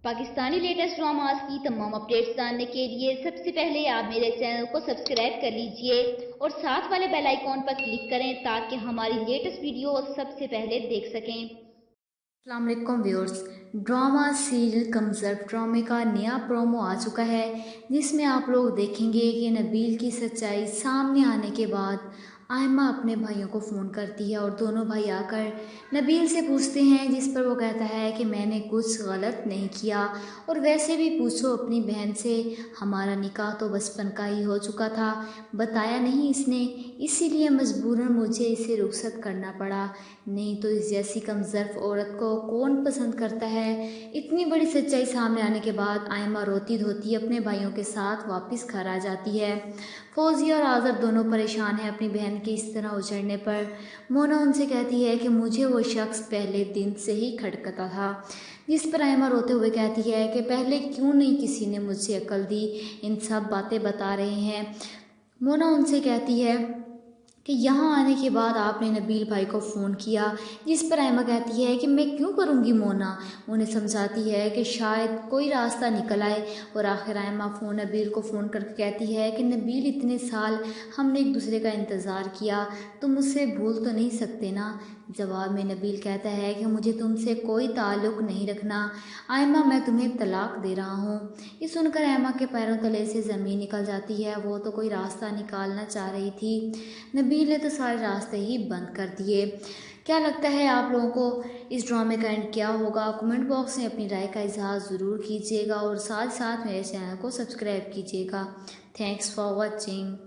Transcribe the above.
Pakistani latest dramas की तमाम updates जानने के लिए सबसे पहले आप मेरे चैनल को सब्सक्राइब कर लीजिए और साथ वाले बेल आइकॉन पर क्लिक करें ताकि हमारी लेटेस्ट वीडियो सबसे पहले देख सकें। अस्सलाम वालेकुम व्यूअर्स, ड्रामा सीरियल कमज़र्फ ड्रामे का नया प्रोमो आ चुका है जिसमें आप लोग देखेंगे कि नबील की सच्चाई सामने आने के बाद आयमा अपने भाइयों को फ़ोन करती है और दोनों भाई आकर नबील से पूछते हैं, जिस पर वो कहता है कि मैंने कुछ गलत नहीं किया और वैसे भी पूछो अपनी बहन से, हमारा निकाह तो बचपन का ही हो चुका था, बताया नहीं इसने, इसीलिए मजबूरन मुझे इसे रुखसत करना पड़ा, नहीं तो इस जैसी कमज़र्फ औरत को कौन पसंद करता है। इतनी बड़ी सच्चाई सामने आने के बाद आयमा रोती धोती अपने भाइयों के साथ वापस घर आ जाती है। फौजिया और आज़र दोनों परेशान हैं अपनी बहन के इस तरह उछड़ने पर। मोना उनसे कहती है कि मुझे वो शख्स पहले दिन से ही खटकता था, जिस पर आयमा रोते हुए कहती है कि पहले क्यों नहीं किसी ने मुझे अक्ल दी, इन सब बातें बता रहे हैं। मोना उनसे कहती है कि यहाँ आने के बाद आपने नबील भाई को फ़ोन किया, जिस पर आयमा कहती है कि मैं क्यों करूँगी। मोना उन्हें समझाती है कि शायद कोई रास्ता निकल आए और आखिर आयमा नबील को फ़ोन करके कहती है कि नबील, इतने साल हमने एक दूसरे का इंतज़ार किया, तुम मुझसे भूल तो नहीं सकते ना। जवाब में नबील कहता है कि मुझे तुमसे कोई ताल्लुक़ नहीं रखना आयमा, मैं तुम्हें तलाक दे रहा हूँ। ये सुनकर आयमा के पैरों तले से ज़मीन निकल जाती है। वो तो कोई रास्ता निकालना चाह रही थी, नबील ने तो सारे रास्ते ही बंद कर दिए। क्या लगता है आप लोगों को इस ड्रामे का एंड क्या होगा? कमेंट बॉक्स में अपनी राय का इजहार ज़रूर कीजिएगा और साथ साथ मेरे चैनल को सब्सक्राइब कीजिएगा। Thanks for watching.